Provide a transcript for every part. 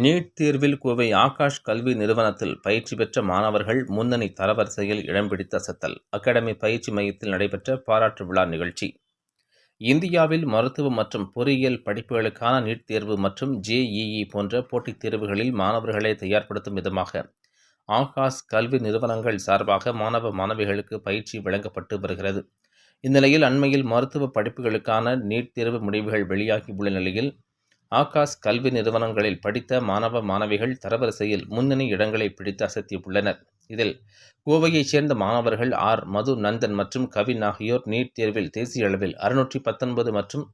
NEET தேர்வில் கோவை ஆகாஷ் கல்வி நிறுவனத்தில் பயிற்சி பெற்ற மாணவர்கள் முன்னணி தரவரிசையில் இடம் பிடித்து அசத்தல். அகாடமி பயிற்சி மையத்தில் நடைபெற்ற பாராட்டு விழா நிகழ்ச்சி. இந்தியாவில் மருத்துவ மற்றும் பொறியியல் படிப்புகளுக்கான நீட் தேர்வு மற்றும் JEE போன்ற போட்டித் தேர்வுகளில் மாணவர்களை தயார்படுத்தும் விதமாக ஆகாஷ் கல்வி நிறுவனங்கள் சார்பாக மாணவ மாணவிகளுக்கு பயிற்சி வழங்கப்பட்டு வருகிறது. இந்நிலையில் அண்மையில் மருத்துவ படிப்புகளுக்கான நீட் தேர்வு முடிவுகள் வெளியாகியுள்ள நிலையில் ஆகாஷ் கல்வி நிறுவனங்களில் படித்த மாணவ மாணவிகள் தரவரிசையில் முன்னணி இடங்களை பிடித்து அசத்தியுள்ளனர். இதில் கோவையைச் சேர்ந்த மாணவர்கள் மது நந்தன் மற்றும் கவின் ஆகியோர் நீட் தேர்வில் தேசிய அளவில் 619 மற்றும்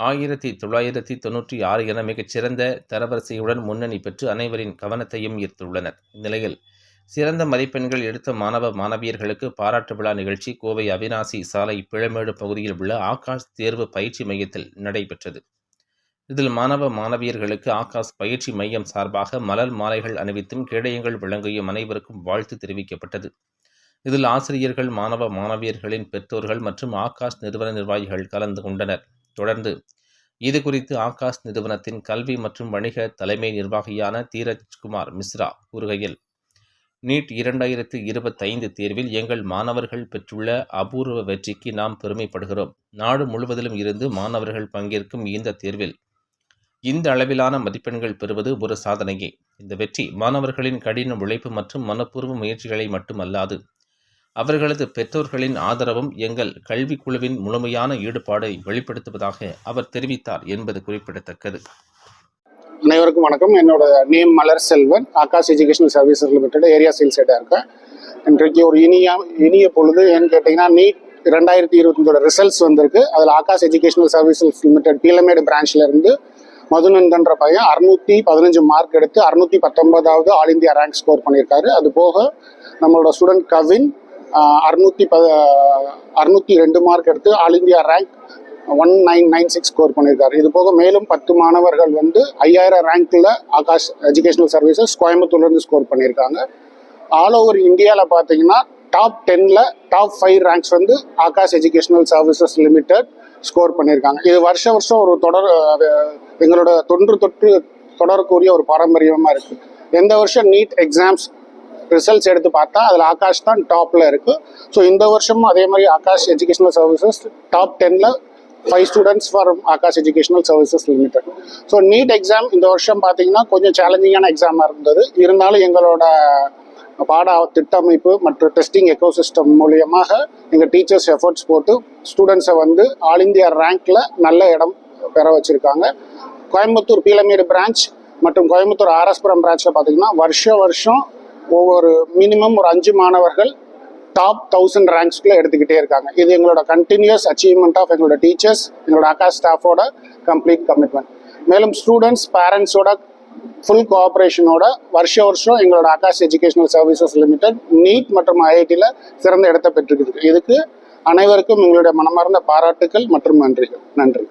1996 என மிகச்சிறந்த தரவரிசையுடன் முன்னணி பெற்று அனைவரின் கவனத்தையும் ஈர்த்துள்ளனர். இந்நிலையில் சிறந்த மதிப்பெண்கள் எடுத்த மாணவ மாணவியர்களுக்கு பாராட்டு விழா நிகழ்ச்சி கோவை அவினாசி சாலை பிளமேடு பகுதியில் உள்ள ஆகாஷ் தேர்வு பயிற்சி மையத்தில் நடைபெற்றது. இதில் மாணவ மாணவியர்களுக்கு ஆகாஷ் பயிற்சி மையம் சார்பாக மலர் மாலைகள் அணிவித்தும் கேடயங்கள் வழங்கியும் அனைவருக்கும் வாழ்த்து தெரிவிக்கப்பட்டது. இதில் ஆசிரியர்கள், மாணவ மாணவியர்களின் பெற்றோர்கள் மற்றும் ஆகாஷ் நிறுவன நிர்வாகிகள் கலந்து கொண்டனர். தொடர்ந்து இதுகுறித்து ஆகாஷ் நிறுவனத்தின் கல்வி மற்றும் வணிக தலைமை நிர்வாகியான தீரஜ்குமார் மிஸ்ரா கூறுகையில், நீட் 2025 தேர்வில் எங்கள் மாணவர்கள் பெற்றுள்ள அபூர்வ வெற்றிக்கு நாம் பெருமைப்படுகிறோம். நாடு முழுவதிலும் இருந்து மாணவர்கள் பங்கேற்கும் இந்த தேர்வில் இந்த அளவிலான மதிப்பெண்கள் பெறுவது ஒரு சாதனையே. இந்த வெற்றி மாணவர்களின் கடின உழைப்பு மற்றும் மனப்பூர்வ முயற்சிகளை மட்டுமல்லாது அவர்களது பெற்றோர்களின் ஆதரவும் எங்கள் கல்விக்குழுவின் முழுமையான ஈடுபாடை வெளிப்படுத்துவதாக அவர் தெரிவித்தார் என்பது குறிப்பிடத்தக்கது. அனைவருக்கும் வணக்கம். என்னோட name Malar Selvan. Aakash educational services limited area sales ஹெட்டாக இருக்கேன். இன்றைக்கு ஒரு இனிய பொழுது. ஏன்னு கேட்டிங்கன்னா, நீட் 2025 ரிசல்ட்ஸ் வந்திருக்கு. அதில் Aakash educational services limited Peelamedu பிரான்ச்ல இருந்து மதுநந்தன்ற பையன் 615 மார்க் எடுத்து 619வது ஆல் இந்தியா ரேங்க் ஸ்கோர் பண்ணியிருக்காரு. அது போக நம்மளோட ஸ்டூடெண்ட் கவின் 602 மார்க் எடுத்து ஆல் இந்தியா ரேங்க் 1996 ஸ்கோர் பண்ணியிருக்காரு. இது போக மேலும் 10 மாணவர்கள் 5000 ரேங்க்ல ஆகாஷ் எஜுகேஷனல் சர்வீசஸ் கோயம்புத்தூர்லேருந்து ஸ்கோர் பண்ணியிருக்காங்க. ஆல் ஓவர் இந்தியாவில் பார்த்தீங்கன்னா டாப் 10ல் top 5 ranks Aakash educational services limited score பண்ணியிருக்காங்க. இது வருஷம் ஒரு எங்களோட தொன்று தொற்று தொடரக்கூடிய ஒரு பாரம்பரியமாக இருக்குது. எந்த வருஷம் நீட் எக்ஸாம்ஸ் ரிசல்ட்ஸ் எடுத்து பார்த்தா அதில் ஆகாஷ் தான் டாப்பில் இருக்குது. ஸோ இந்த வருஷமும் அதே மாதிரி ஆகாஷ் எஜுகேஷனல் சர்வீசஸ் டாப் 10ல் 5 students for Aakash educational services limited. So NEET exam இந்த வருஷம் பார்த்தீங்கன்னா கொஞ்சம் சேலஞ்சிங்கான எக்ஸாமாக இருந்தது. இருந்தாலும் எங்களோட பாட திட்டமைப்பு மற்றும் டெஸ்டிங் எக்கோசிஸ்டம் மூலியமாக எங்கள் டீச்சர்ஸ் எஃபர்ட்ஸ் போட்டு ஸ்டூடெண்ட்ஸை ஆல் இந்தியா ரேங்க்ல நல்ல இடம் பெற வச்சுருக்காங்க. கோயம்புத்தூர் பீலமேடு பிரான்ச் மற்றும் கோயம்புத்தூர் ஆர்எஸ்புரம் பிரான்ச்சில் பார்த்தீங்கன்னா வருஷம் ஒவ்வொரு மினிமம் ஒரு 5 மாணவர்கள் டாப் 1000 ரேங்க்ஸ்குள்ளே எடுத்துக்கிட்டே இருக்காங்க. இது எங்களோட கண்டினியூஸ் அச்சீவ்மெண்ட் ஆஃப் எங்களோட டீச்சர்ஸ், எங்களோட ஆகாஷ் ஸ்டாஃபோட கம்ப்ளீட் கமிட்மெண்ட். மேலும் ஸ்டூடெண்ட்ஸ், பேரண்ட்ஸோட ஃபுல் கோஆப்ரேஷனோட வருஷம் எங்களோட Aakash educational services limited NEET மற்றும் IITயில் சிறந்த இடத்தை பெற்றிருக்கு. இதுக்கு அனைவருக்கும் எங்களுடைய மனமார்ந்த பாராட்டுக்கள் மற்றும் நன்றிகள். நன்றி.